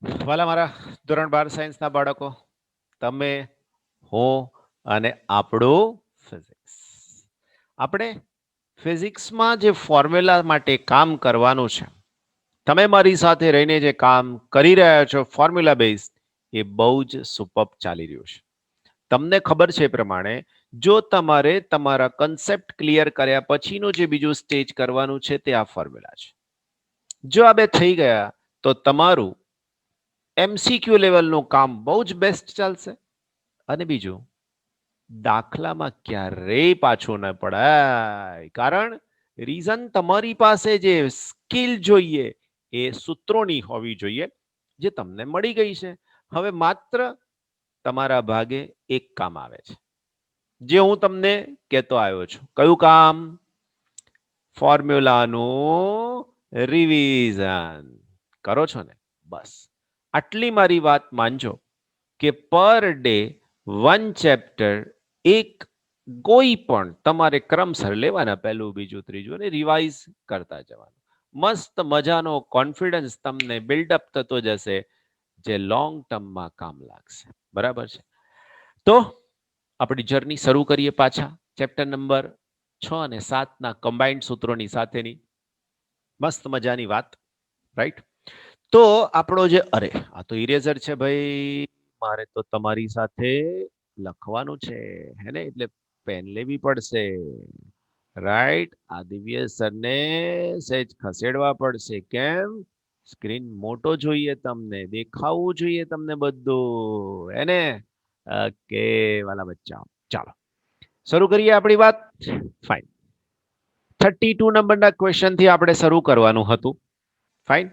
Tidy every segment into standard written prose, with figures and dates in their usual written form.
વાલા મારા ધોરણ 12 સાયન્સના બાળકો, તમે, હું અને આપણું ફિઝિક્સ. આપણે ફિઝિક્સમાં જે ફોર્મ્યુલા માટે કામ કરવાનું છે, તમે મારી સાથે રહીને જે કામ કરી રહ્યા છો ફોર્મ્યુલા બેઝ, એ બહુ જ સુપર ચાલી રહ્યું છે. તમને ખબર છે એ પ્રમાણે જો તમારે તમારા કન્સેપ્ટ ક્લિયર કર્યા પછીનું જે બીજું સ્ટેજ કરવાનું છે તે આ ફોર્મ્યુલા છે. જો આ બે થઈ ગયા તો તમારું એમસીક્યુ લેવલનું કામ બહુ જ બેસ્ટ ચાલશે. અને બીજું, દાખલામાં ક્યારેય પાછું ન પડાય. કારણ રીઝન તમારી પાસે જે સ્કિલ જોઈએ એ સૂત્રોની હોવી જોઈએ જે તમને મળી ગઈ છે. હવે માત્ર તમારા ભાગે એક કામ આવે છે જે હું તમને કહેતો આવ્યો છું. કયું કામ? ફોર્મ્યુલાનું રિવિઝન. કરો છો ને? બસ આટલી મારી વાત માનજો કે પર ડે 1 ચેપ્ટર એક કોઈ પણ તમારે ક્રમસર લેવાના, પહેલું બીજું ત્રીજું, અને રિવાઇઝ કરતા જવાનું. મસ્ત મજાનો કોન્ફિડન્સ તમને બિલ્ડઅપ થતો જશે જે લોંગ ટર્મમાં કામ લાગશે. બરાબર છે? તો આપણી જર્ની શરૂ કરીએ પાછા ચેપ્ટર નંબર 6 અને 7 ના કમ્બાઇન્ડ સૂત્રોની સાથેની મસ્ત મજાની વાત. રાઈટ? તો આપણો જે આ તો ઇરેઝર છે ભાઈ, મારે તો તમારી સાથે લખવાનું છે, હે ને? એટલે પેન લેવી પડશે. રાઈટ? આ દિવ્ય સરને સહેજ ખસેડવા પડશે. કેમ? સ્ક્રીન મોટો જોઈએ, તમને દેખાવું જોઈએ, તમને બધું, હે ને? ઓકે વાલા બચ્ચા, ચાલો શરૂ કરીએ આપણી વાત. ફાઇન. 32 નંબરના ક્વેશ્ચનથી આપણે શરૂ કરવાનું હતું. ફાઇન.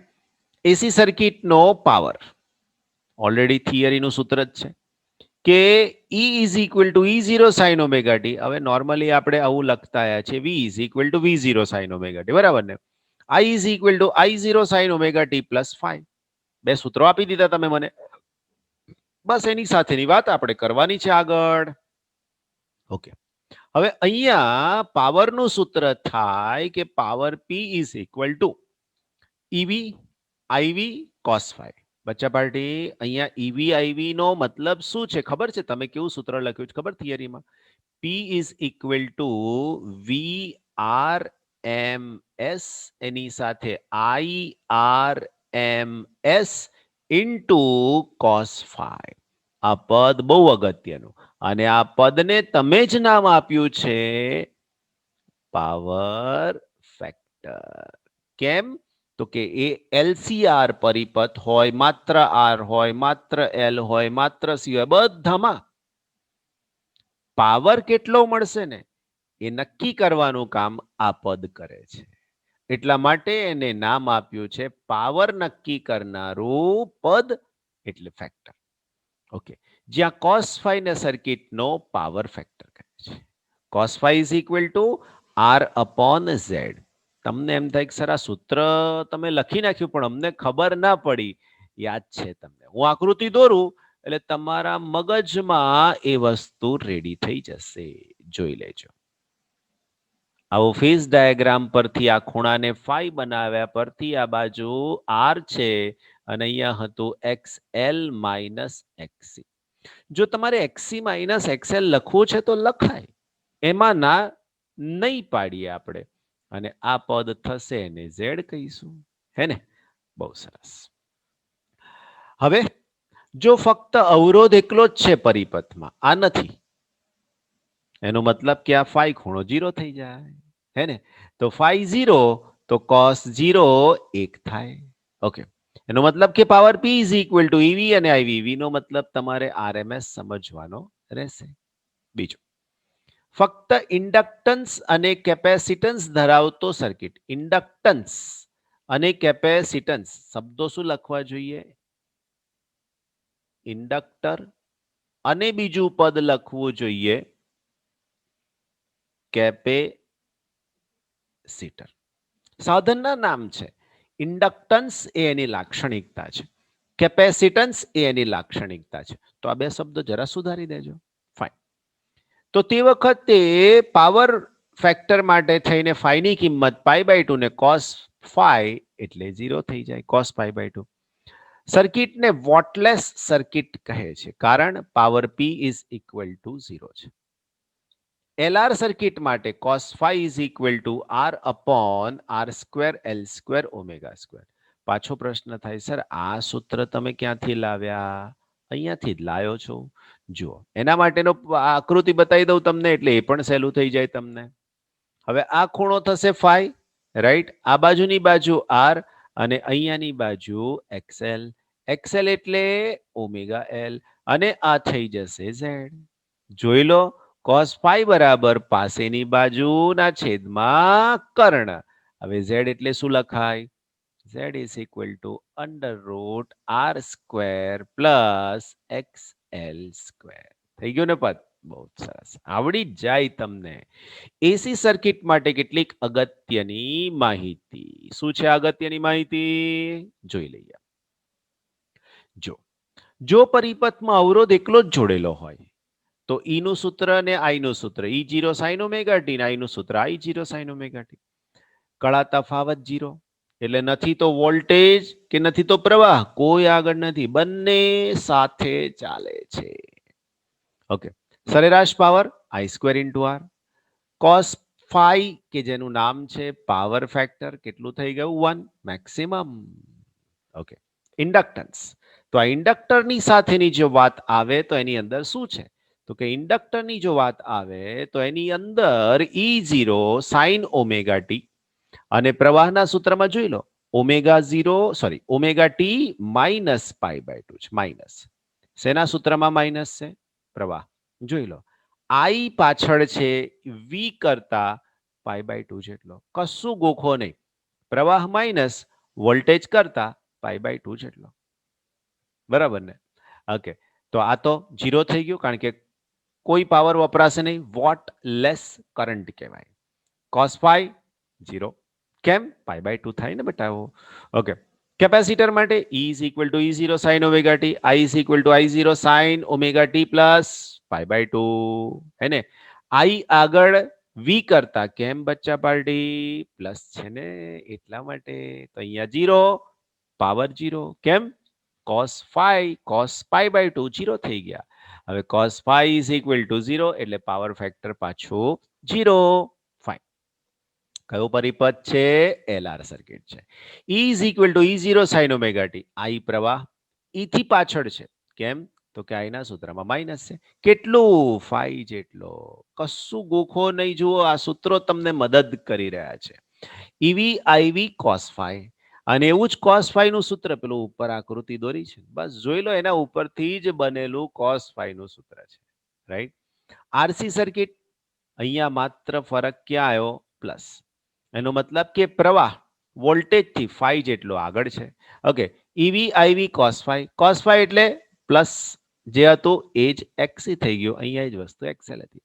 એસી સર્કિટનો પાવર ઓલરેડી થિયરીનું સૂત્ર જ છે કે E is equal to E0 sine omega T. હવે નોર્મલી આપણે આવું લખતા આવ્યા છે, V is equal two V0 sine omega T. બરાબર ને? I is equal two I0 sine omega T plus 5. બે સૂત્રો આપી દીધા તમે મને. બસ એની સાથેની વાત આપણે કરવાની છે આગળ. ઓકે. હવે અહીંયા પાવરનું સૂત્ર થાય કે power P is equal two EV Ivy cos 5. બચ્ચા પાર્ટી, અહીંયા ઈવી આઈવી નો મતલબ શું છે ખબર છે? તમે કેવું સૂત્ર લખ્યું છે ખબર થિયરીમાં? P is equal to V R M S, એની સાથે I R M S into cos 5. આ પદ બહુ અગત્યનું, અને આ પદને તમે જ નામ આપ્યું છે પાવર ફેક્ટર. કેમ? તો કે એ એલસીઆર પરિપથ હોય, માત્ર આર હોય, માત્ર એલ હોય, માત્ર સી હોય, બધામાં પાવર કેટલો મળશે ને એ નક્કી કરવાનું કામ આ પદ કરે છે. એટલા માટે એને નામ આપ્યું છે પાવર નક્કી કરનારું પદ, એટલે ફેક્ટર. ઓકે. જ્યાં cos phi ને સર્કિટનો પાવર ફેક્ટર કહે છે. cos phi is equal to R upon Z. તમને એમ થાય કે સર આ સૂત્ર તમે લખી નાખ્યું પણ અમને ખબર ના પડી. યાદ છે તમને? હું આકૃતિ દોરું એટલે તમારા મગજમાં એ વસ્તુ રેડી થઈ જશે. જોઈ લેજો. આવો ફેઝ ડાયાગ્રામ પરથી આ ખૂણાને ફાઈ બનાવ્યા પરથી આ બાજુ આર છે અને અહીંયા હતું XL માઇનસ XC. જો તમારે XC માઇનસ XL લખવું છે તો લખાય, એમાં ના નહીં પાડીએ આપણે. અને આ પદ થશે એને ઝેડ કહીશું, હે ને? બહુ સરસ. હવે જો ફક્ત અવરોધ એકલો જ છે પરિપથમાં, આ નથી, એનો મતલબ કે આ ફાઈ ખૂણો 0 થઈ જાય, હે ને? તો ફાઈ 0 તો કોસ 0 1 થાય. ઓકે. એનો મતલબ કે power P is equal two EV અને આઈવી નો મતલબ તમારે આરએમએસ સમજવાનો રહેશે. બીજું, ફક્ત ઇન્ડક્ટન્સ અને કેપેસિટન્સ ધરાવતો સર્કિટ. ઇન્ડક્ટન્સ અને કેપેસિટન્સ શબ્દો શું લખવા જોઈએ? ઇન્ડક્ટર, અને બીજું પદ લખવું જોઈએ કેપેસિટર. સાધનના નામ છે. ઇન્ડક્ટન્સ એ એની લાક્ષણિકતા છે, કેપેસિટન્સ એ એની લાક્ષણિકતા છે. તો આ બે શબ્દો જરા સુધારી દેજો. ફાઇન. તો તે વખતે પાવર ફેક્ટર માટે થઈને ફાઈની કિંમત પાઈ બાય 2 ને કોસ 5 એટલે 0 થઈ જાય. Cos pi by 2. સર્કિટને વોટલેસ સર્કિટ કહે છે કારણ power P is equal to 0 છે. LR સર્કિટ માટે cos phi is equal to R upon R square L square omega square. પાછો પ્રશ્ન થાય સર આ સૂત્ર તમે ક્યાંથી લાવ્યા? અહીંયાથી જ લાયો છો. જુઓ એના માટેનો આકૃતિ બતાવી દઉં તમને એટલે એ પણ સહેલું થઈ જાય તમને. હવે આ ખૂણો થશે ફાઈ, રાઈટ? આ બાજુની બાજુ આર અને અહીંયાની બાજુ એક્સએલ. એક્સએલ એટલે ઓમેગા એલ અને આ થઈ જશે ઝેડ. જોઈ લો cos phi બરાબર પાસેની બાજુના છેદમાં કર્ણ. હવે ઝેડ એટલે શું લખાય? z is equal to under root r square plus xl square. થઈ ગયું ને પદ? બહુ સરસ, આવડી જાય તમને. એસી સર્કિટ માટે કેટલીક અગત્યની માહિતી. શું છે અગત્યની માહિતી? જોઈ લઈએ. જો પરિપથમાં અવરોધ એકલો જ જોડેલો હોય તો ઈ નું સૂત્ર અને આઈ નું સૂત્ર E0 sin ઓમેગા t ને આઈ નું સૂત્ર I0 sin ઓમેગા t. કળા તફાવત 0 એટલે નથી તો વોલ્ટેજ કે નથી તો પ્રવાહ, કોઈ આગળ નથી, બંને સાથે ચાલે છે. ઓકે, સરેરાશ power I² into R. cos phi કે જેનું નામ છે પાવર ફેક્ટર કેટલું થઈ ગયું? 1 મેક્સિમમ. Okay, inductance. તો આ ઇન્ડક્ટરની સાથેની જો વાત આવે તો એની અંદર શું છે? તો કે ઇન્ડક્ટરની જો વાત આવે તો એની અંદર E0 sin ઓમેગા t અને પ્રવાહના સૂત્રમાં જોઈ લો omega t minus pi by 2 છે. માઇનસ શેના સૂત્રમાં માઇનસ છે? પ્રવાહ. જોઈ લો આઈ પાછળ છે વી કરતા પાઈ બાય 2 જેટલો. કશું ગોખો નહીં, પ્રવાહ માઇનસ વોલ્ટેજ કરતા પાઈ બાય 2 જેટલો. બરાબર ને? ઓકે, તો આ તો 0 થઈ ગયું કારણ કે કોઈ પાવર વપરાશે નહીં, વોટ લેસ કરંટ કહેવાય. cos phi 0. કેમ? પાઈ બાય 2 થાય ને બેટા. ઓકે, કેપેસિટર માટે E is equal to E0 sin omega t, I is equal to I0 sin omega t plus pi by 2 હે ને. I આગળ V કરતા કેમ બચ્ચા પાર્ટી? પ્લસ છે ને એટલા માટે. તો અહીંયા 0 પાવર 0. કેમ? cos pi by 2 0 થઈ ગયા. હવે cos phi is equal to 0 એટલે પાવર ફેક્ટર પાછું 0. ફાઇન. કયો પરિપથ છે? LR સર્કિટ છે. E is equal to E0 sin omega t. I પ્રવાહ E થી પાછળ છે. કેમ? તો કે I ના સૂત્રમાં માઇનસ છે. કેટલું? ફાઈ જેટલો. કશું ગોખો નહીં. જુઓ આ સૂત્રો તમને મદદ કરી રહ્યા છે. EV IV cos phi અને એવું જ cos phi નું સૂત્ર પેલું ઉપર આકૃતિ દોરી છે, બસ જોઈ લો એના ઉપરથી જ બનેલું cos phi નું સૂત્ર છે, રાઈટ? આરસી સર્કિટ અહીંયા માત્ર ફરક ક્યાં આવ્યો? પ્લસ. એનો મતલબ કે પ્રવાહ વોલ્ટેજ થી ફાઈ જેટલો આગળ છે. ઓકે, ઈવી આઈવી cos phi એટલે પ્લસ જે હતું એ જ એક્સી થઈ ગયું. અહીંયા જ વસ્તુ એક્સએલ હતી.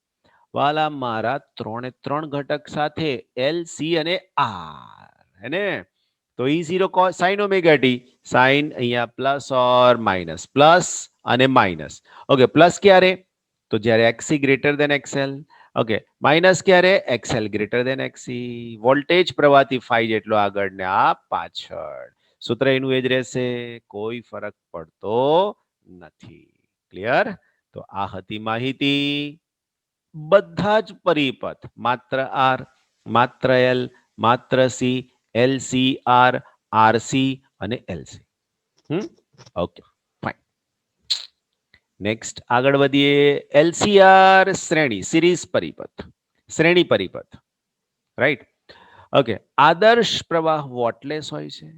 વાલા મારા 3 ઘટક સાથે એલ સી અને આર હે ને. તો E0 sin omega t sin અહીંયા પ્લસ ઓર માઇનસ, પ્લસ અને માઇનસ. ઓકે, પ્લસ ક્યારે? તો જ્યારે XC greater than XL. Okay, minus ક્યારે? XL greater than XC. Voltage પ્રવાહથી ફાઈ જેટલો આગળ ને આ પાછળ. સૂત્ર એનું એ જ રહેશે, કોઈ ફરક પડતો નથી. ક્લિયર? તો આ હતી માહિતી. બધા જ પરિપથ માત્ર આર, માત્ર એલ, માત્ર સી, એલસી આર, આરસી અને એલસી. Okay, fine. નેક્સ્ટ આગળ વધીએ. એલસીઆર શ્રેણી સિરીઝ પરિપથ, શ્રેણી પરિપથ, રાઈટ? ઓકે, આદર્શ પ્રવાહ વોટલેસ હોય છે.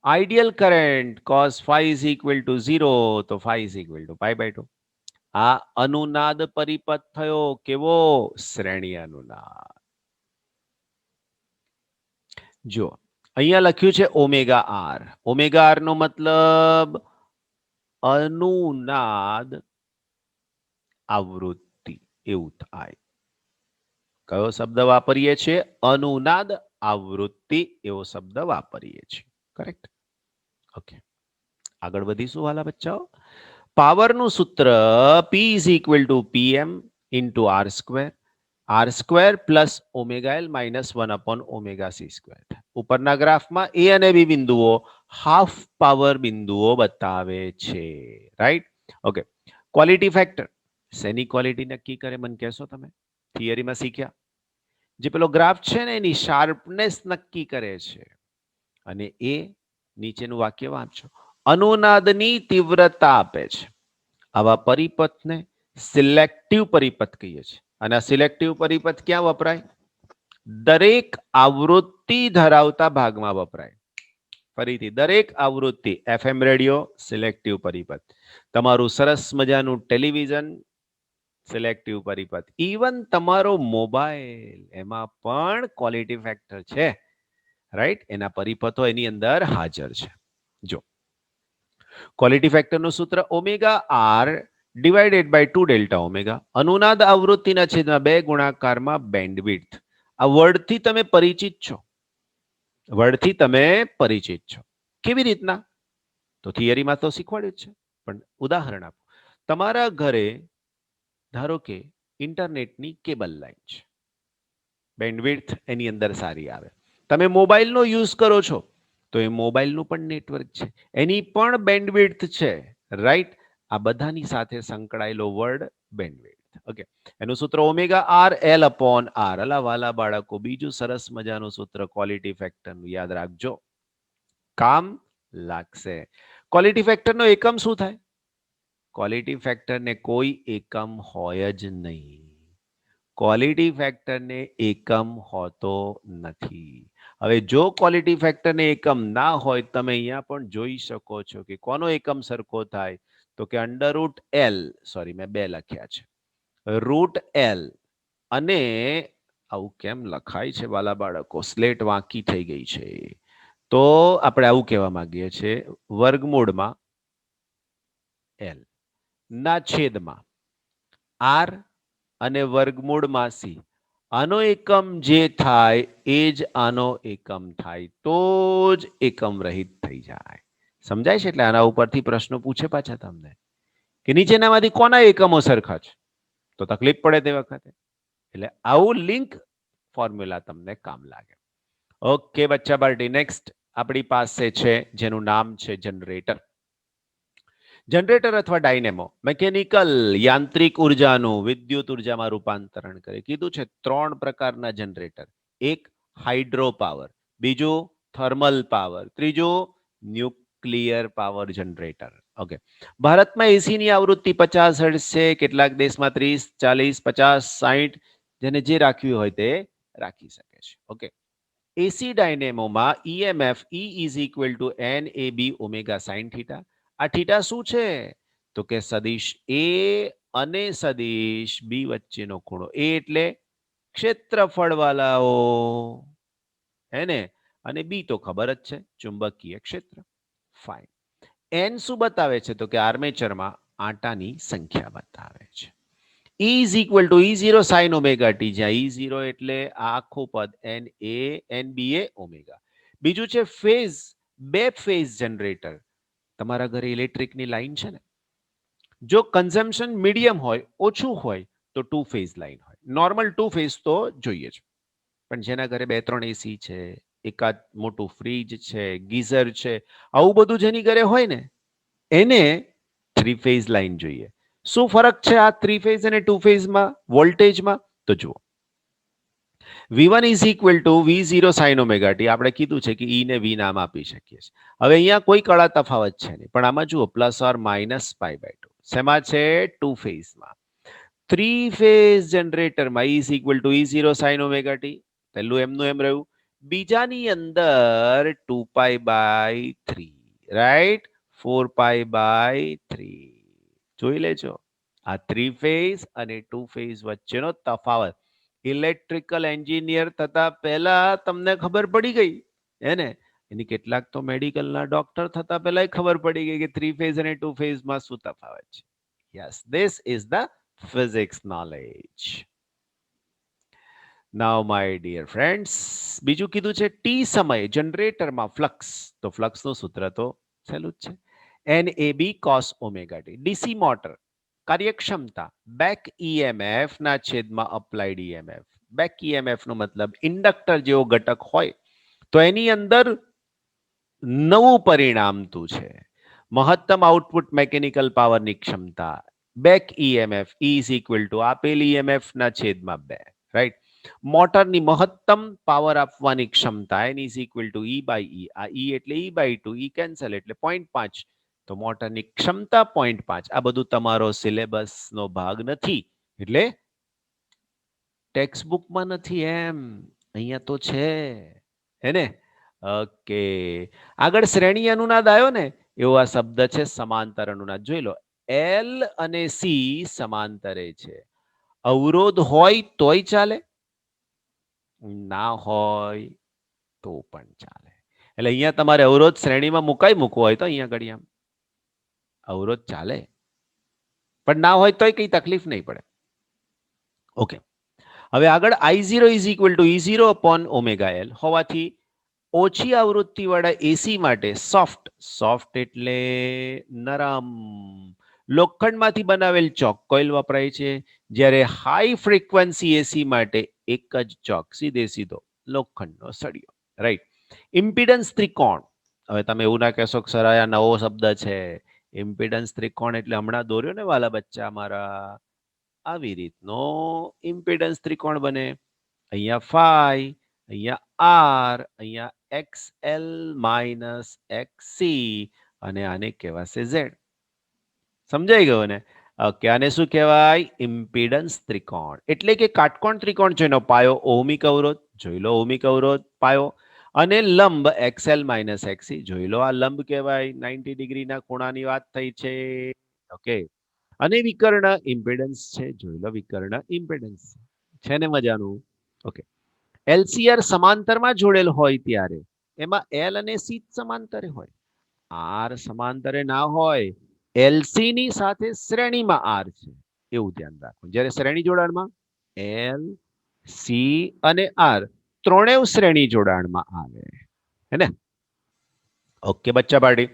Ideal current cos phi is equal to 0 તો phi is equal to pi by 2. આ અનુનાદ પરિપથ થયો. કેવો? શ્રેણી અનુનાદ. જો અહીંયા લખ્યું છે ઓમેગા આર. ઓમેગા આર નો મતલબ અનુનાદ આવૃત્તિ એવું થાય. કયો શબ્દ વાપરીએ છીએ? અનુનાદ આવૃત્તિ એવો શબ્દ વાપરીએ છીએ. કરેક્ટ? ઓકે, આગળ વધીશું વાલા બચ્ચાઓ. પાવરનું સૂત્ર P is equal to PM into R square. R square plus omega L minus 1 upon omega C square. ઉપરના ગ્રાફમાં એ અને બી બિંદુઓ હાફ પાવર બિંદુઓ બતાવે છે, રાઈટ? ઓકે, ક્વોલિટી ફેક્ટર શેની ક્વોલિટી નક્કી કરે મને કહેશો તમે? થિયરીમાં શીખ્યા જે પેલો ગ્રાફ છે ને એની શાર્પનેસ નક્કી કરે છે. અને એ નીચેનું વાક્ય વાંચો, અનુનાદની તીવ્રતા આપે છે. આવા પરિપથને સિલેક્ટિવ પરિપથ કહીએ છીએ. અને આ સિલેક્ટિવ પરિપથ ક્યાં વપરાય? દરેક આવૃત્તિ ધરાવતા ભાગમાં વપરાય. ફરીથી, દરેક આવૃત્તિ, એફએમ રેડિયો સિલેક્ટિવ પરિપથ, તમારું સરસ મજાનું ટેલિવિઝન સિલેક્ટિવ પરિપથ, ઇવન તમારો મોબાઈલ એમાં પણ ક્વોલિટી ફેક્ટર છે, રાઈટ? એના પરિપથો એની અંદર હાજર છે. જો ક્વોલિટી ફેક્ટરનું સૂત્ર omega R divided by 2 delta omega, અનુનાદ આવૃત્તિના છેદમાં 2 ગુણાકારમાં બેન્ડવિડ્થ. આ વર્ડથી તમે પરિચિત છો, વર્ડથી તમે પરિચિત છો. કેવી રીતના? તો થિયરીમાં તો શીખવાડ્યું જ છે, પણ ઉદાહરણ આપો. તમારા ઘરે ધારો કે ઇન્ટરનેટની કેબલ લાઈન છે, બેન્ડવિડ્થ એની અંદર સારી આવે. તમે મોબાઈલનો યુઝ કરો છો તો એ મોબાઈલનું પણ નેટવર્ક છે, એની પણ બેન્ડવિડ્થ છે, રાઈટ? આ બધાની સાથે સંકળાયેલો વર્ડ બેન્ડવિડ્થ. ઓકે, એનું સૂત્ર omega R L upon R. અલા વાલા બાળકો, બીજું સરસ મજાનું સૂત્ર ક્વોલિટી ફેક્ટરનું યાદ રાખજો, કામ લાગશે. ક્વોલિટી ફેક્ટરનો એકમ શું થાય? ક્વોલિટી ફેક્ટરને કોઈ એકમ હોય જ નહીં. ક્વોલિટી ફેક્ટરને એકમ હોતો નથી. હવે જો ક્વોલિટી ફેક્ટરને એકમ ના હોય, તમે અહીંયા પણ જોઈ શકો છો કે કોનો એકમ સરખો થાય? તો કે અંડર રૂટ એલ, સોરી મેં 2 લખ્યા છે, રૂટ એલ. અને આવું કેમ લખાય છે વાલા બાળકો? સ્લેટ વાંકી થઈ ગઈ છે. તો આપણે આવું કહેવા માંગીએ છીએ, વર્ગમૂળમાં એલ ના છેદમાં આર અને વર્ગમૂળમાં સી. આનો એકમ જે થાય એ જ આનો એકમ થાય, તો જ એકમ રહિત થઈ જાય. સમજાય છે? એટલે આના ઉપરથી પ્રશ્નો પૂછે પાછા તમને કે નીચેનામાંથી કોના એકમો સરખા છે, તો તકલીફ પડે તે વખતે. એટલે આવું લિંક ફોર્મ્યુલા તમને કામ લાગે. ઓકે બચ્ચા પાર્ટી, નેક્સ્ટ આપણી પાસે છે જેનું નામ છે જનરેટર. જનરેટર અથવા ડાયનેમો મિકેનિકલ યાંત્રિક ઉર્જાનું વિદ્યુત ઉર્જામાં રૂપાંતરણ કરે. કીધું છે 3 પ્રકારના જનરેટર, એક હાઇડ્રો પાવર, બીજું થર્મલ પાવર, ત્રીજું ન્યુક્લિયર પાવર જનરેટર. ઓકે, ભારતમાં એસીની આવૃત્તિ 50 હર્ટ્ઝ છે, કેટલાક દેશમાં 30, 40, 50, 60, જેને જે રાખ્યું હોય તે રાખી શકે છે. ઓકે, એસી ડાયનેમોમાં EMF E is equal to N A B omega sine theta. આ થીટા શું છે? તો કે સદિશ એ અને સદિશ બી વચ્ચેનો ખૂણો. એ એટલે ક્ષેત્રફળ વાલાઓ, હે ને? અને બી તો ખબર જ છે, ચુંબકીય ક્ષેત્ર. ફાઇન. એન શું બતાવે છે? તો કે આર્મેચરમાં આંટાની સંખ્યા બતાવે છે. E is equal to E0 sin omega t, જ્યાં E0 એટલે આખું પદ N A N B A omega. બીજું છે ફેઝ, બે ફેઝ જનરેટર. તમારા ઘરે ઇલેક્ટ્રિકની લાઈન છે ને, જો કન્ઝમ્પશન મીડિયમ હોય, ઓછું હોય, તો 2 ફેઝ લાઈન હોય. નોર્મલ 2 ફેઝ તો જોઈએ જ. પણ જેના ઘરે 2-3 એસી છે, એકાદ મોટું ફ્રીજ છે, ગીઝર છે, આવું બધું જેની ઘરે હોય ને, એને 3 ફેઝ લાઈન જોઈએ. શું ફરક છે આ 3 ફેઝ અને 2 ફેઝમાં વોલ્ટેજમાં? તો જુઓ, V1 is equal two V0 sin omega T. આપણે કીધું છે કે E ને V નામ આપી શકીએ છીએ. હવે અહીંયા કોઈ કળા તફાવત છે નહીં, પણ આમાં જુઓ પ્લસ ઓર માઇનસ π/2. શેમાં છે? 2 ફેઝમાં. 3 ફેઝ જનરેટરમાં E is equal to E0 sin omega t. પહેલું એમનું એમ રહ્યું. બીજાની અંદર 2π/3, રાઈટ? 4π/3. જોઈ લેજો આ 3 ફેઝ અને 2 ફેઝ વચ્ચેનો તફાવત. ઇલેક્ટ્રિકલ એન્જિનિયર થતા પહેલા તમને ખબર પડી ગઈ, હે ને? એની કેટલાક તો મેડિકલના ડોક્ટર થતા પહેલા ખબર પડી ગઈ કે 3 ફેઝ અને 2 ફેઝમાં શું તફાવત છે. Yes, this is the physics knowledge. Now my dear friends, બીજું કીધું છે ટી સમયે જનરેટરમાં ફ્લક્સ. તો ફ્લક્સનું સૂત્ર તો સહેલું જ છે, N A B cos omega t. DC motor કાર્યક્ષમતા બેક ઈએમએફ ના છેદમાં અપ્લાઈડ ઈએમએફ. બેક ઈએમએફ નો મતલબ ઇન્ડક્ટર જેવો ઘટક હોય તો એની અંદર નવું પરિણામતું છે મહત્તમ આઉટપુટ મેકેનિકલ પાવરની ક્ષમતા back EMF is equal to આપેલ ઈએમએફ ના છેદમાં 2, રાઈટ. મોટરની મહત્તમ પાવર આપવાની ક્ષમતા N is equal to E by E. આ ઈ એટલે ઈ બાય 2, ઈ કેન્સલ એટલે 0.5. તો મોટરની ક્ષમતા 0.5. આ બધું તમારો સિલેબસનો ભાગ નથી, એટલે ટેક્સ્ટ બુકમાં નથી એમ, અહીંયા તો છે, હે ને? ઓકે, આગળ શ્રેણી અનુનાદ આવ્યો ને, એવો આ શબ્દ છે સમાંતર અનુનાદ. જોઈ લો, એલ અને સી સમાંતરે છે. અવરોધ હોય તોય ચાલે, ના હોય તો પણ ચાલે. એટલે અહીંયા તમારે અવરોધ શ્રેણીમાં મૂકવો હોય તો અહીંયા ઘડી આમ અવરોધ ચાલે, પણ ના હોય તોય કઈ તકલીફ નહીં પડે. ઓકે, હવે આગળ I0 is equal to E0 upon omega L હોવાથી ઓછી આવૃત્તિ વાળા એસી માટે સોફ્ટ એટલે નરમ લોખંડમાંથી બનાવેલ ચોક કોઇલ વપરાય છે, જ્યારે હાઈ ફ્રીક્વન્સી એસી માટે એક જ ચોક, સીધે સીધો લોખંડનો સળિયો, રાઈટ. ઇમ્પિડન્સ ત્રિકોણ, હવે તમે એવું ના કહેશો કે સર આ નવો શબ્દ છે. ઇમ્પિડન્સ ત્રિકોણ એટલે હમણાં દોર્યો ને વાલા બચ્ચા મારા, આવી રીતનો ઇમ્પિડન્સ ત્રિકોણ બને. અહીંયા ફાઈ, અહીંયા આર, અહીંયા XL માઇનસ XC, અને આને કહેવાશે Z. સમજાઈ ગયો ને? ઓકે, આને શું કહેવાય? ઇમ્પિડન્સ ત્રિકોણ. એટલે કે કાટકોણ ત્રિકોણ છે, એનો પાયો ઓહમિક અવરોધ, જોઈ લો ઓહમિક અવરોધ પાયો, અને લંબ XL માઇનસ XC, જોઈ લો આ લંબ કહેવાય. 90 ડિગ્રીના ખૂણાની વાત થઈ છે. ઓકે, અને વિકર્ણ ઇમ્પિડન્સ છે, જોઈ લો વિકર્ણ ઇમ્પિડન્સ છે ને, મજાનું. ઓકે, LCR સમાંતરમાં જોડેલ હોય ત્યારે એમાં L અને C સમાંતરે હોય, R સમાંતરે ના હોય. LC ની સાથે શ્રેણીમાં R છે, એવું ધ્યાન રાખો. જ્યારે શ્રેણી જોડાણમાં L, C અને R ત્રણેય શ્રેણી જોડાણમાં આવે, હે ને? ઓકે બચ્ચા party,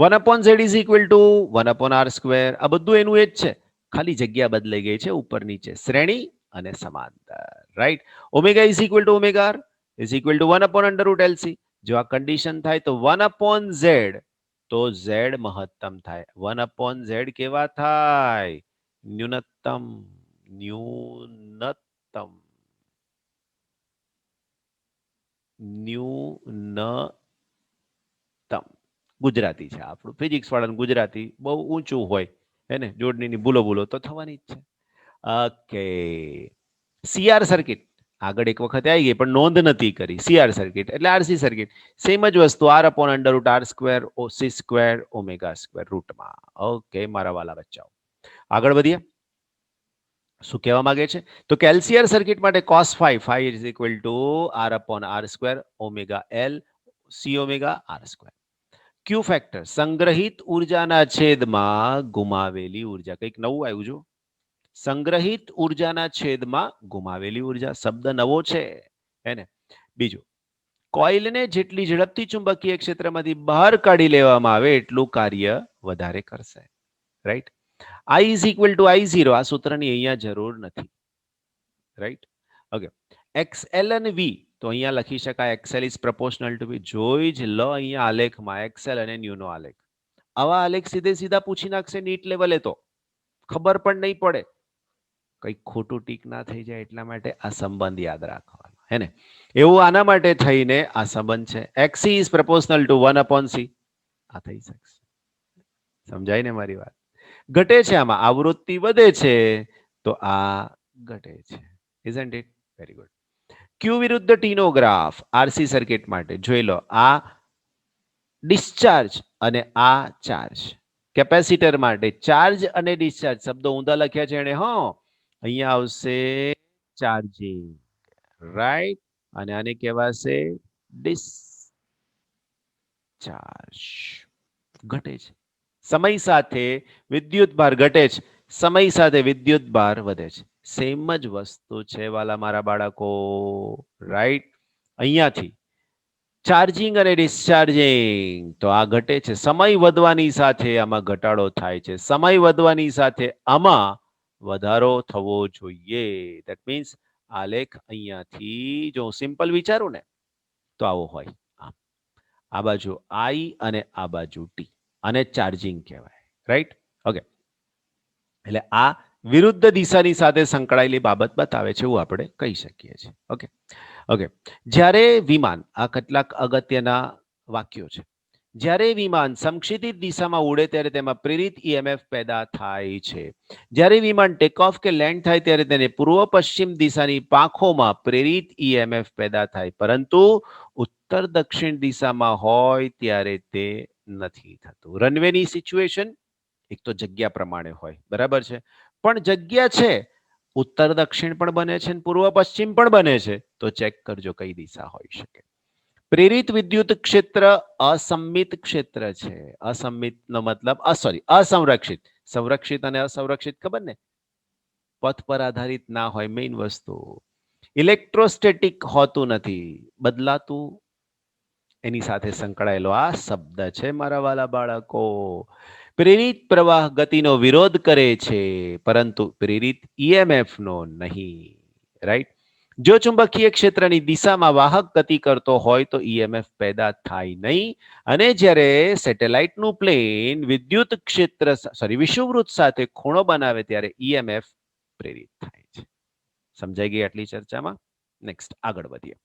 1/z is equal two 1/r². આ બધું એનું એ જ છે, ખાલી જગ્યા બદલાઈ ગઈ છે ઉપર નીચે, શ્રેણી અને સમાંતર, right. Omega is equal to omega R is equal to 1/√LC. જો આ કન્ડિશન થાય તો 1/z, તો z મહત્તમ થાય. 1/z કેવા થાય? ન્યૂનતમ. ન્યૂનતમ ગુજરાતી છે આપણું, ફિઝિક્સ વાળાનું ગુજરાતી બહુ ઊંચું હોય, હે ને? જોડણીની ભૂલો તો થવાની જ છે. ઓકે, સીઆર સર્કિટ આગળ એક વખત આવી ગઈ પણ નોંધ નથી કરી. સીઆર સર્કિટ એટલે આરસી સર્કિટ, સેમ જ વસ્તુ, R/√R², C² ઓમેગા² રૂટમાં. ઓકે મારા વાલા બચ્ચાઓ, આગળ વધીએ. શું કહેવા માંગે છે? તો કે LCR સર્કિટ માટે cos phi is equal two R/R² omega L C omega R². Q factor સંગ્રહિત ઉર્જાના છેદમાં ગુમાવેલી ઉર્જા. કંઈક નવું આવ્યું જો, સંગ્રહિત ઉર્જાના છેદમાં ગુમાવેલી ઉર્જા, શબ્દ નવો છે, હે ને? બીજું, કોઇલને જેટલી ઝડપથી ચુંબકીય ક્ષેત્રમાંથી બહાર કાઢી લેવામાં આવે એટલું કાર્ય વધારે કરશે, right. I is equal two I0, આ સૂત્રની અહીંયા જરૂર નથી, રાઈટ. ઓકે, XL અને V, તો અહીંયા લખી શકાય XL is proportional two V. જોઈ જ લો અહીંયા આલેખમાં XL અને ન્યૂનો આલેખ. આવા આલેખ સીધે સીધા પૂછી નાખશે નીટ લેવલે, તો ખબર પણ નહીં પડે, કંઈક ખોટું ટીક ના થઈ જાય એટલા માટે આ સંબંધ યાદ રાખવાનો, હે ને? એવું આના માટે થઈને આ સંબંધ છે, XC is proportional two 1/C. આ થઈ શકશે, સમજાય ને મારી વાત? ઘટે છે, આમાં આવૃત્તિ વધે છે તો આ ઘટે છે, isn't it? Very good. Q વિરુદ્ધ ટીનો ગ્રાફ આરસી સર્કિટ માટે જોઈ લો. આ ડિસ્ચાર્જ અને આ ચાર્જ. કેપેસિટર માટે ચાર્જ અને ડિસ્ચાર્જ શબ્દો ઊંધા લખ્યા છે એને, હો. અહીંયા આવશે ચાર્જિંગ, રાઈટ, અને આને કહેવાશે ડિસ્ચાર્જ. ઘટે છે, સમય સાથે વિદ્યુત ભાર ઘટે છે, સમય સાથે વિદ્યુત ભાર વધે છે. સેમ જ વસ્તુ છે વાલા મારા બાળકો, રાઈટ. અહીંયાથી ચાર્જિંગ અને ડિસ્ચાર્જિંગ, તો આ ઘટે છે. સમય વધવાની સાથે આમાં ઘટાડો થાય છે, સમય વધવાની સાથે આમાં વધારો થવો જોઈએ. ધેટ મીન્સ આલેખ અહીંયાથી જો સિમ્પલ વિચારું ને તો આવો હોય, આ બાજુ I અને આ બાજુ T, અને ચાર્જિંગ કહેવાય, રાઈટ? ઓકે, એટલે આ વિરુદ્ધ દિશાની સાથે સંકળાયેલી બાબત બતાવે છે એવું આપણે કહી શકીએ છીએ. ઓકે ઓકે જ્યારે વિમાન, આ કેટલાક અગત્યના વાક્યો છે. જ્યારે વિમાન સમક્ષિતિજ દિશામાં ઉડે ત્યારે તેમાં પ્રેરિત ઈએમએફ પેદા થાય છે. જ્યારે વિમાન ટેક ઓફ કે લેન્ડ થાય ત્યારે તેને પૂર્વ પશ્ચિમ દિશાની પાંખોમાં પ્રેરિત ઈએમએફ પેદા થાય, પરંતુ ઉત્તર દક્ષિણ દિશામાં હોય ત્યારે તે નથી થતું. રનવેની સિચ્યુએશન એક તો જગ્યા પ્રમાણે હોય, બરાબર છે, પણ જગ્યા છે ઉત્તર દક્ષિણ પણ બને છે અને પૂર્વ પશ્ચિમ પણ બને છે, તો ચેક કરજો કઈ દિશા હોઈ શકે. પ્રેરિત વિદ્યુત ક્ષેત્ર અસંમિત ક્ષેત્ર છે. અસંમિત નો મતલબ અસંરક્ષિત. સંરક્ષિત અને અસંરક્ષિત ખબર ને, પથ પર આધારિત ના હોય. મેઇન વસ્તુ ઇલેક્ટ્રોસ્ટેટિક હોતું નથી, બદલાતું એની સાથે સંકળાયેલો આ શબ્દ છે મારા વાલા બાળકો. પ્રેરિત પ્રવાહ ગતિનો વિરોધ કરે છે, પરંતુ પ્રેરિત ઈએમએફ નો નહીં, રાઈટ? જો ચુંબકીય ક્ષેત્રની દિશામાં વાહક ગતિ કરતો હોય તો ઈએમએફ પેદા થાય નહીં, અને જ્યારે સેટેલાઇટનું પ્લેન વિદ્યુત ક્ષેત્ર વિષુવવૃત્ત સાથે ખૂણો બનાવે ત્યારે ઈએમએફ પ્રેરિત થાય છે. સમજાઈ ગઈ આટલી ચર્ચામાં? નેક્સ્ટ આગળ વધીએ.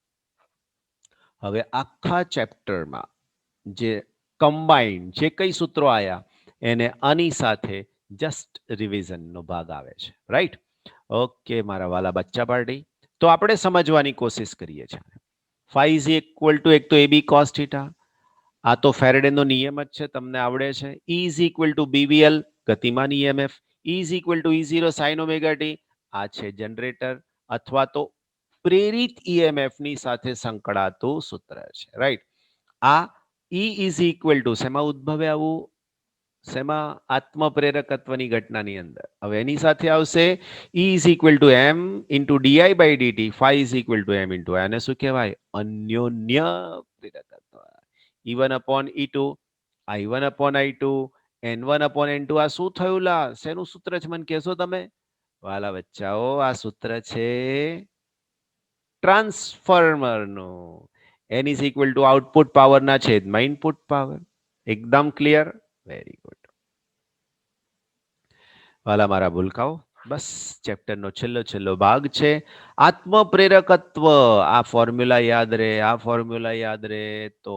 હવે આખા ચેપ્ટરમાં જે કમ્બાઇન્ડ જે કઈ સૂત્રો આયા એને આની સાથે જસ્ટ રિવિઝનનો ભાગ આવે છે, રાઈટ? ઓકે મારા વાલા બચ્ચા પાર્ટી, તો આપણે સમજવાની કોશિશ કરીએ છીએ. ફાઈ ઇઝ ઇક્વલ ટુ એક તો AB cos થીટા, આ તો ફેરેડેનો નિયમ જ છે, તમને આવડે છે. E is equal two BVL ગતિમાન EMF, E is equal to E0 sin omega t, આ છે જનરેટર અથવા તો પ્રેરિત EMF ની સાથે સંકળાતું સૂત્ર છે, રાઈટ? આ E ઇઝ ઇક્વલ ટુ શેમાં ઉદ્ભવે આવું? શેમાં? આત્મપ્રેરકત્વની ઘટનાની અંદર. હવે એની સાથે આવશે E is equal to M into DI by DT, phi is equal to M into આને શું કહેવાય? અન્યોન્ય પ્રેરકત્વ. E1 upon E2, I1 upon I2, N1 upon N2. આ શું થયું લા? શેનું સૂત્ર છે મને કહેશો તમે વાલા બચ્ચાઓ? આ સૂત્ર છે ટ્રાન્સફોર્મરનું. N is equal two output પાવરના છેદમાં ઇનપુટ પાવર. એકદમ ક્લિયર? વેરી ગુડ વાલા મારા ભૂલકાઓ. બસ ચેપ્ટરનો છેલ્લો ભાગ છે આત્મપ્રેરકત્વ. આ ફોર્મ્યુલા યાદ રહે, આ ફોર્મ્યુલા યાદ રહે તો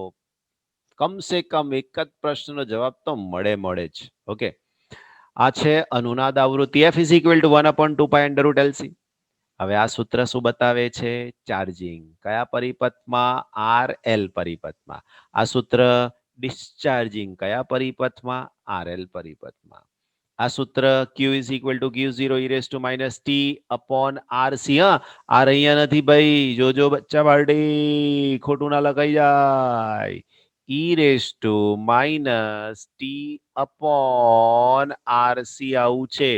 કમ સે કમ એક જ પ્રશ્નનો જવાબ તો મળે જ. ઓકે, આ છે અનુનાદ આવૃત્તિ. F is equal two 1/2 pi under route LC. હવે આ સૂત્ર શું બતાવે છે? ચાર્જિંગ. કયા પરિપથમાં? RL પરિપથમાં. આ સૂત્ર ડિસ્ચાર્જિંગ. કયા પરિપથમાં? RL પરિપથમાં. આ સૂત્ર Q is equal to Q0 e raise to minus T upon RC. હા, આર અહીંયા નથી ભાઈ, જોજો બચ્ચા પાર્ટી, ખોટું ના લખાઈ જાય. e raise to minus T upon RC આવું છે.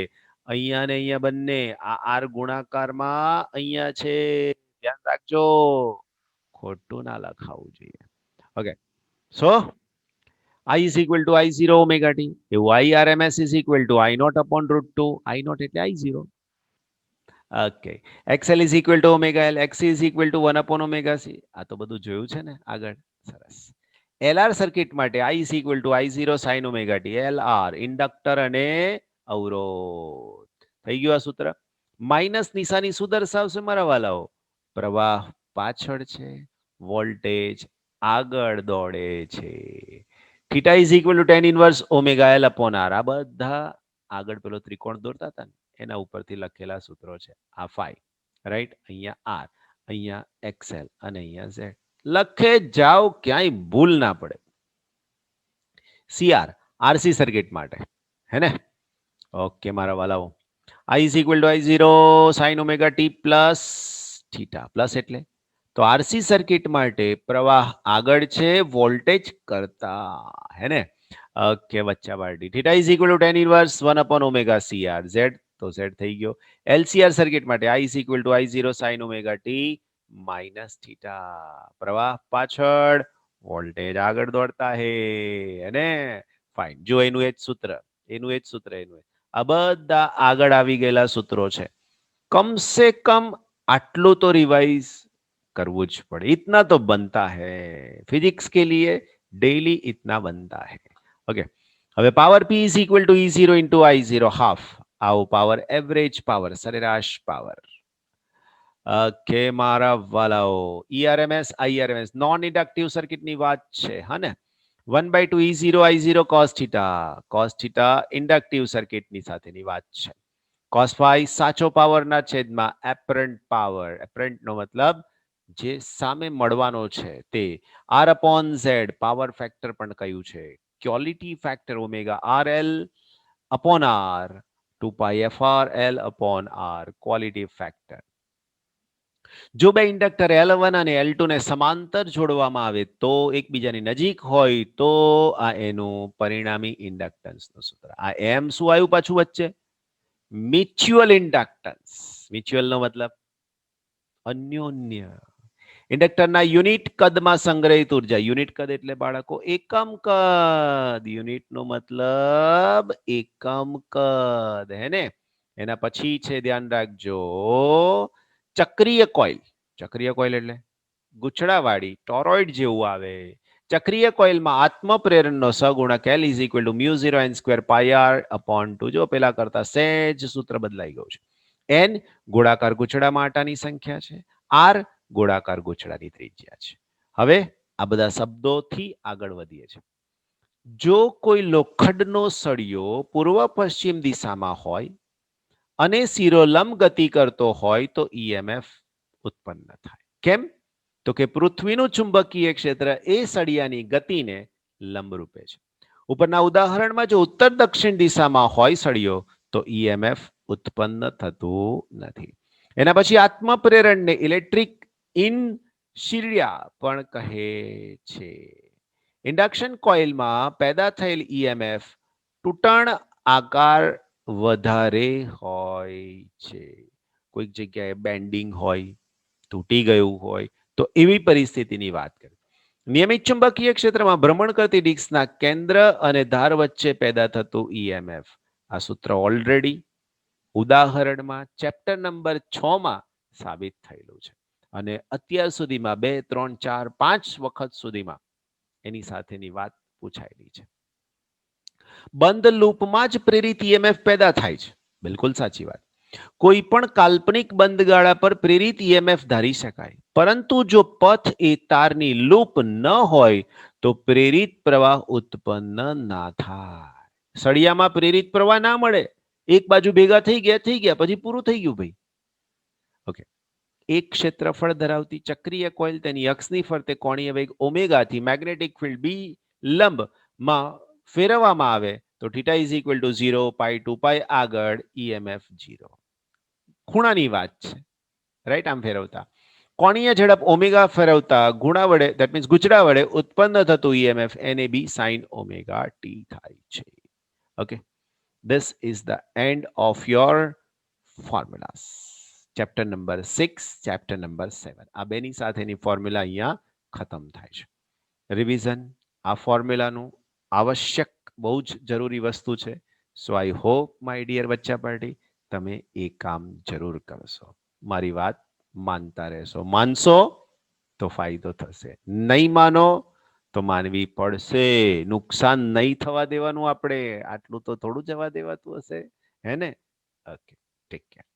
અહીંયા ને અહીંયા બંને, આ આર ગુણાકારમાં અહીંયા છે, ધ્યાન રાખજો, ખોટું ના લખાવું જોઈએ. Okay, so I is equal to I0 omega t. એવું IRMS is equal to I naught upon root 2. I naught એટલે I0. Okay, XL is equal to omega L. XC is equal to 1 upon omega C. આ તો બધું જોયું છે ને આગળ? સરસ. LR સર્કિટ માટે I is equal to I0 sin omega t. LR inductor અને અવરોધ. થઈ ગયું આ સૂત્ર. માઇનસ નિશાની શું દર્શાવશે મારા વાલાઓ? પ્રવાહ પાછળ છે, વોલ્ટેજ આગળ દોડે છે. Theta is equal two tan inverse omega L upon R. આ બધા આગળ પેલો ત્રિકોણ દોરતા હતા ને એના ઉપરથી લખેલા સૂત્રો છે. આ ફાઈ, રાઈટ? અહીંયા R, અહીંયા XL અને અહીંયા Z. લખે જાઓ, ક્યાંય ભૂલ ના પડે. CR RC સર્કિટ માટે, હે ને? ઓકે મારા વાલાઓ, I is equal to I0 sin omega t plus theta. Plus એટલે તો આરસી સર્કિટ માટે પ્રવાહ આગળ છે વોલ્ટેજ કરતા, હે ને? ઓકે બચ્ચા party. Theta is equal two tan inverse 1 upon omega CR. Z તો Z થઈ ગયો. LCR સર્કિટ માટે I is equal to I0 sin omega t minus theta. પ્રવાહ પાછળ, વોલ્ટેજ આગળ દોડતા હે, અને ફાઇન. જો એનું એ જ સૂત્ર, આ બધા આગળ આવી ગયેલા સૂત્રો છે. કમ સે કમ આટલું તો રિવાઇઝ કરવું જ પડે. इतना तो बनता है फिजिक्स के लिए, डेली इतना बनता है. ओके, હવે power P is equal to E0 into I0 half. આવો પાવર એવરેજ પાવર, સરેરાશ પાવર. ઓકે મારા વાલાઓ, ઈઆરએમએસ આઈઆરએમએસ નોન ઇન્ડક્ટિવ સર્કિટની વાત છે. હા ને, 1/2 E0 I0 cos theta. cos theta inductive સર્કિટની સાથેની વાત છે. cos phi સાચો પાવરના છેદમાં એપરન્ટ પાવર. એપરન્ટ નો મતલબ જે સામે મળવાનો છે તે. R upon Z power factor પણ કયું છે. Quality factor omega RL upon R 2 pi FR L upon R quality factor. જો બે ઇન્ડક્ટર L1 અને L2 ને સમાંતર જોડવામાં આવે તો એકબીજાની નજીક હોય તો આ એનું પરિણામી ઇન્ડક્ટન્સનું સૂત્ર. આ એમ શું આવ્યું પાછું વચ્ચે? Mutual inductance. મ્યુચ્યુઅલ નો મતલબ અન્યોન્ય. ઇન્ડક્ટરના યુનિટ કદમાં સંગ્રહિત ઉર્જા. યુનિટ કદ એટલે બાળકો એકમ કદ. યુનિટ નો મતલબ એકમ કદ, હે ને? એના પછી છે, ધ્યાન રાખજો, ચક્રીય કોઇલ. ચક્રીય કોઇલ એટલે ગુછડાવાળી ટોરોઇડ જેવું આવે. ચક્રીય કોઇલમાં આત્મ પ્રેરણનો સહગુણક L is equal two mu 0 n square pi R upon 2. જો પેલા કરતા સહેજ સૂત્ર બદલાઈ ગયું છે. n ગોળાકાર ગુછડા માટાની સંખ્યા છે. R ગોળાકાર ગુછડાની ત્રિજ્યા છે. હવે આ બધા શબ્દોથી આગળ વધીએ છીએ. જો કોઈ લોખંડનો સળિયો પૂર્વ પશ્ચિમ દિશામાં હોય અને શિરોલંબ ગતિ કરતો હોય તો ઈએમએફ ઉત્પન્ન થાય. કેમ? તો કે પૃથ્વીનું ચુંબકીય ક્ષેત્ર એ સળિયાની ગતિને લંબરૂપે છે. ઉપરના ઉદાહરણમાં જો ઉત્તર દક્ષિણ દિશામાં હોય સળિયો તો ઈએમએફ ઉત્પન્ન થતું નથી. એના પછી આત્મપ્રેરણને ઇલેક્ટ્રિક ઇનશિરિયા પણ કહે છે. ઇન્ડક્શન કોઇલમાં પેદા થયેલ ઈએમએફ તૂટણ આકાર વધારે હોય છે. કોઈક જગ્યાએ બેન્ડિંગ હોય, તૂટી ગયું હોય તો એવી પરિસ્થિતિની વાત કરીએ. નિયમિત ચુંબકીય ક્ષેત્રમાં ભ્રમણ કરતી ડિસ્કના કેન્દ્ર અને ધાર વચ્ચે પેદા થતું ઈએમએફ. આ સૂત્ર ઓલરેડી ઉદાહરણમાં ચેપ્ટર નંબર 6 માં સાબિત થયેલું છે અને અત્યાર સુધીમાં 2, 3, 4, 5 વખત સુધીમાં એની સાથેની વાત પૂછાયેલી છે. બંધ લૂપમાં જ પ્રેરિત ઈએમએફ પેદા થાય છે. બિલકુલ સાચી વાત. કોઈ પણ કાલ્પનિક બંધગાળા પર પ્રેરિત ઈએમએફ ધારી શકાય, પરંતુ જો પથ એ તારની લૂપ ન હોય તો પ્રેરિત પ્રવાહ ઉત્પન્ન ના થાય. સળિયામાં પ્રેરિત પ્રવાહ ના મળે. એક બાજુ ભેગા થઈ ગયા પછી પૂરું થઈ ગયું ભાઈ. ઓકે, એક ક્ષેત્રફળ ધરાવતી ચક્રીય કોઇલ તેની અક્ષની ફરતે કોણીય વેગ ઓમેગાથી મેગ્નેટિક ફિલ્ડ બી લંબમાં ફેરવવામાં આવે તો થીટા ઇઝ ઇક્વલ ટુ 0 પાઈ 2 પાઈ આગળ ઈએમએફ 0. ખૂણાની વાત છે, રાઈટ? આમ ફેરવતા કોણીય ઝડપ ઓમેગા ફેરવતા ગુણા વડે, ધેટ મીન્સ ગુચડા વડે ઉત્પન્ન થતું ઈએમએફ એને બી સાઇન ઓમેગા ટી થાય છે. Okay, this is the end of your formulas. Chapter number 6, chapter number 7. આ બેની સાથેની ફોર્મ્યુલા અહીંયા ખતમ થાય છે. રિવિઝન આ ફોર્મ્યુલાનું આવશ્યક બહુ જ જરૂરી વસ્તુ છે. સો આઈ હોપ માય ડિયર બચ્ચા પાર્ટી તમે એ કામ જરૂર કરશો. મારી વાત માનતા રહેશો. માનશો તો ફાયદો થશે, નહીં માનો તો માનવી પડશે. નુકસાન નહીં થવા દેવાનું આપણે. આટલું તો થોડું જવા દેવાતું હશે, હે ને? Okay, take care.